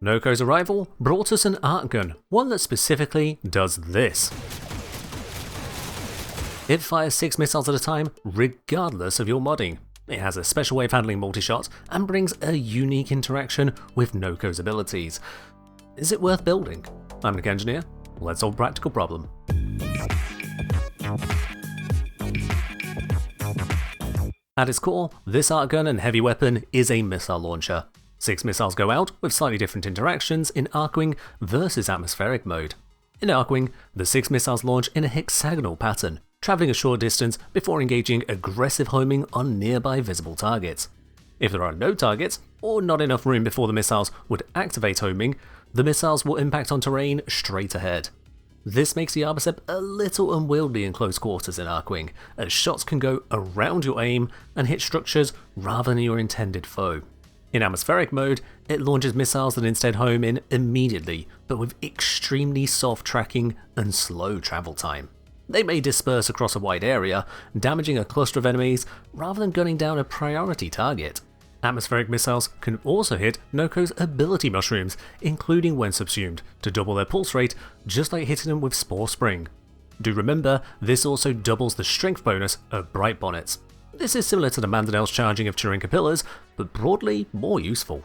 Noko's arrival brought us an arc gun, one that specifically does this. It fires 6 missiles at a time, regardless of your modding. It has a special way of handling multi-shots, and brings a unique interaction with Noko's abilities. Is it worth building? I'm TheKengineer, let's solve practical problem. At its core, this arc gun and heavy weapon is a missile launcher. 6 missiles go out with slightly different interactions in Archwing versus atmospheric mode. In Archwing, the 6 missiles launch in a hexagonal pattern, travelling a short distance before engaging aggressive homing on nearby visible targets. If there are no targets, or not enough room before the missiles would activate homing, the missiles will impact on terrain straight ahead. This makes the Arbucep a little unwieldy in close quarters in Archwing, as shots can go around your aim and hit structures rather than your intended foe. In atmospheric mode, it launches missiles that instead home in immediately, but with extremely soft tracking and slow travel time. They may disperse across a wide area, damaging a cluster of enemies rather than gunning down a priority target. Atmospheric missiles can also hit Noko's ability mushrooms, including when subsumed, to double their pulse rate, just like hitting them with Spore Spring. Do remember, this also doubles the strength bonus of Bright Bonnets. This is similar to the Mandanel's charging of Turin Capillas, but broadly more useful.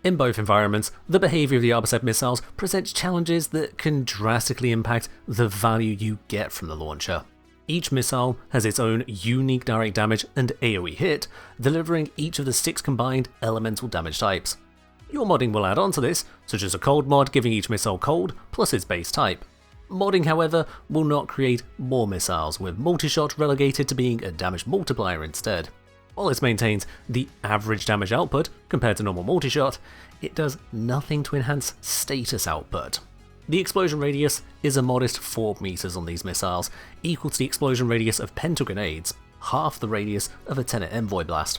In both environments, the behaviour of the Arbucep missiles presents challenges that can drastically impact the value you get from the launcher. Each missile has its own unique direct damage and AoE hit, delivering each of the 6 combined elemental damage types. Your modding will add on to this, such as a cold mod giving each missile cold plus its base type. Modding, however, will not create more missiles, with multi-shot relegated to being a damage multiplier instead. While this maintains the average damage output compared to normal multi-shot, it does nothing to enhance status output. The explosion radius is a modest 4 meters on these missiles, equal to the explosion radius of Penta grenades, half the radius of a Tenet Envoy blast.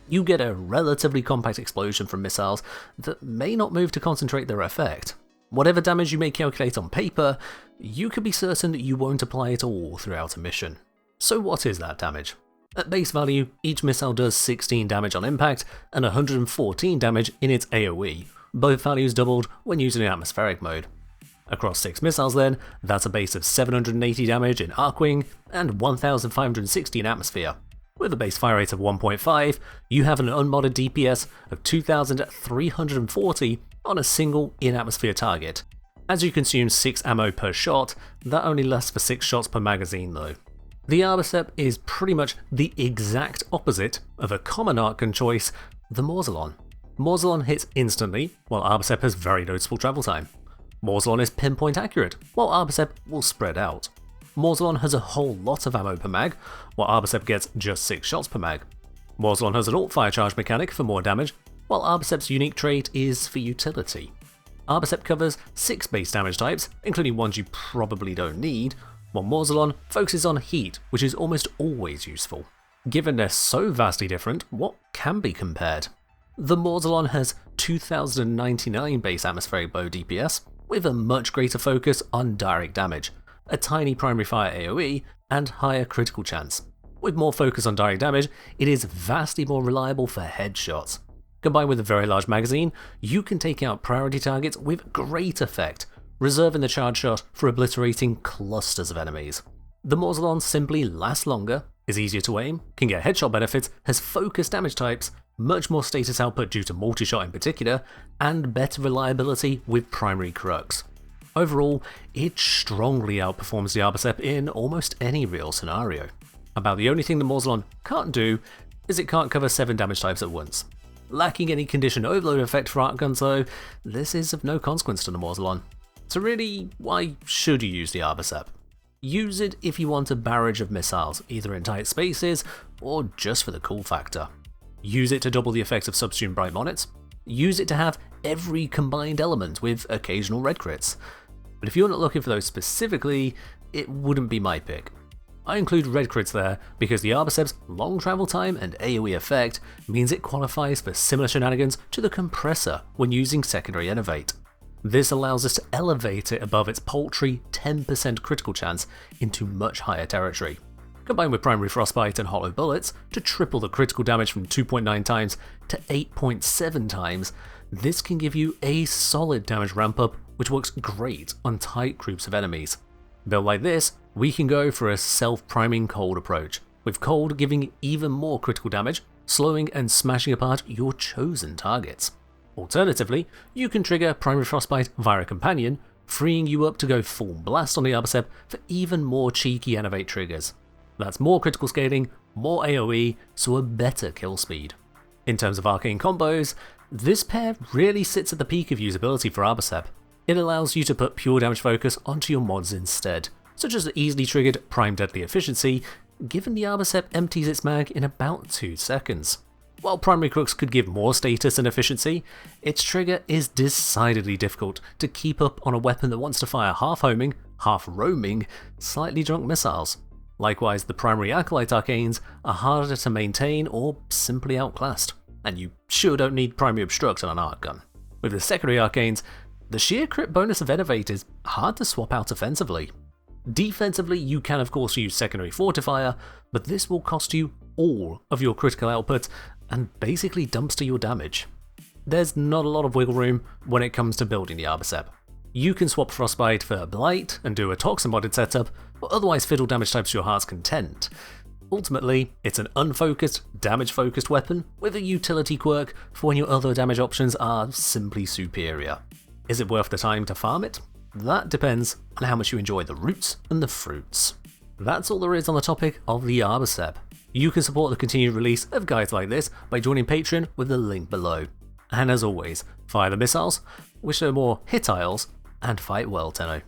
You get a relatively compact explosion from missiles that may not move to concentrate their effect. Whatever damage you may calculate on paper, you can be certain that you won't apply it all throughout a mission. So what is that damage? At base value, each missile does 16 damage on impact and 114 damage in its AoE, both values doubled when using in atmospheric mode. Across 6 missiles then, that's a base of 780 damage in Archwing and 1560 in atmosphere. With a base fire rate of 1.5, you have an unmodded DPS of 2340 on a single in-atmosphere target. As you consume 6 ammo per shot, that only lasts for 6 shots per magazine though. The Arbucep is pretty much the exact opposite of a common arc gun choice, the Mausolon. Mausolon hits instantly, while Arbucep has very noticeable travel time. Mausolon is pinpoint accurate, while Arbucep will spread out. Mausolon has a whole lot of ammo per mag, while Arbucep gets just 6 shots per mag. Mausolon has an alt fire charge mechanic for more damage, while Arbucep's unique trait is for utility. Arbucep covers 6 base damage types, including ones you probably don't need, while Mausolon focuses on heat, which is almost always useful. Given they're so vastly different, what can be compared? The Mausolon has 2099 base atmospheric bow DPS, with a much greater focus on direct damage, a tiny primary fire AoE, and higher critical chance. With more focus on direct damage, it is vastly more reliable for headshots. Combined with a very large magazine, you can take out priority targets with great effect, reserving the charge shot for obliterating clusters of enemies. The Mausolon simply lasts longer, is easier to aim, can get headshot benefits, has focused damage types, much more status output due to multi-shot in particular, and better reliability with primary crux. Overall, it strongly outperforms the Arbucep in almost any real scenario. About the only thing the Mausolon can't do is it can't cover 7 damage types at once. Lacking any condition overload effect for arc guns though, this is of no consequence to the Mausolon. So really, why should you use the Arbucep? Use it if you want a barrage of missiles, either in tight spaces or just for the cool factor. Use it to double the effect of subsumed Bright Bonnets. Use it to have every combined element with occasional red crits. But if you're not looking for those specifically, it wouldn't be my pick. I include red crits there because the Arbucep's long travel time and AoE effect means it qualifies for similar shenanigans to the Compressor when using secondary Innovate. This allows us to elevate it above its paltry 10% critical chance into much higher territory. Combined with primary frostbite and hollow bullets to triple the critical damage from 2.9 times to 8.7 times, this can give you a solid damage ramp up, which works great on tight groups of enemies. Built like this, we can go for a self-priming cold approach, with cold giving even more critical damage, slowing and smashing apart your chosen targets. Alternatively, you can trigger primary frostbite via a companion, freeing you up to go full blast on the Arbucep for even more cheeky Innovate triggers. That's more critical scaling, more AoE, so a better kill speed. In terms of arcane combos, this pair really sits at the peak of usability for Arbucep. It allows you to put pure damage focus onto your mods instead, such as the easily triggered Prime Deadly Efficiency, given the Arbucep empties its mag in about 2 seconds. While Primary Crooks could give more status and efficiency, its trigger is decidedly difficult to keep up on a weapon that wants to fire half homing, half roaming, slightly drunk missiles. Likewise, the primary Acolyte Arcanes are harder to maintain or simply outclassed, and you sure don't need primary Obstruct on an Arc Gun. With the secondary Arcanes, the sheer crit bonus of Innovate is hard to swap out offensively. Defensively, you can of course use secondary Fortifier, but this will cost you all of your critical output and basically dumpster your damage. There's not a lot of wiggle room when it comes to building the Arbucep. You can swap Frostbite for Blight and do a Toxin modded setup, or otherwise fiddle damage types to your heart's content. Ultimately, it's an unfocused, damage-focused weapon with a utility quirk for when your other damage options are simply superior. Is it worth the time to farm it? That depends on how much you enjoy the roots and the fruits. That's all there is on the topic of the Arbucep. You can support the continued release of guides like this by joining Patreon with the link below. And as always, fire the missiles, wish there were more hit tiles, and fight well, Tenno.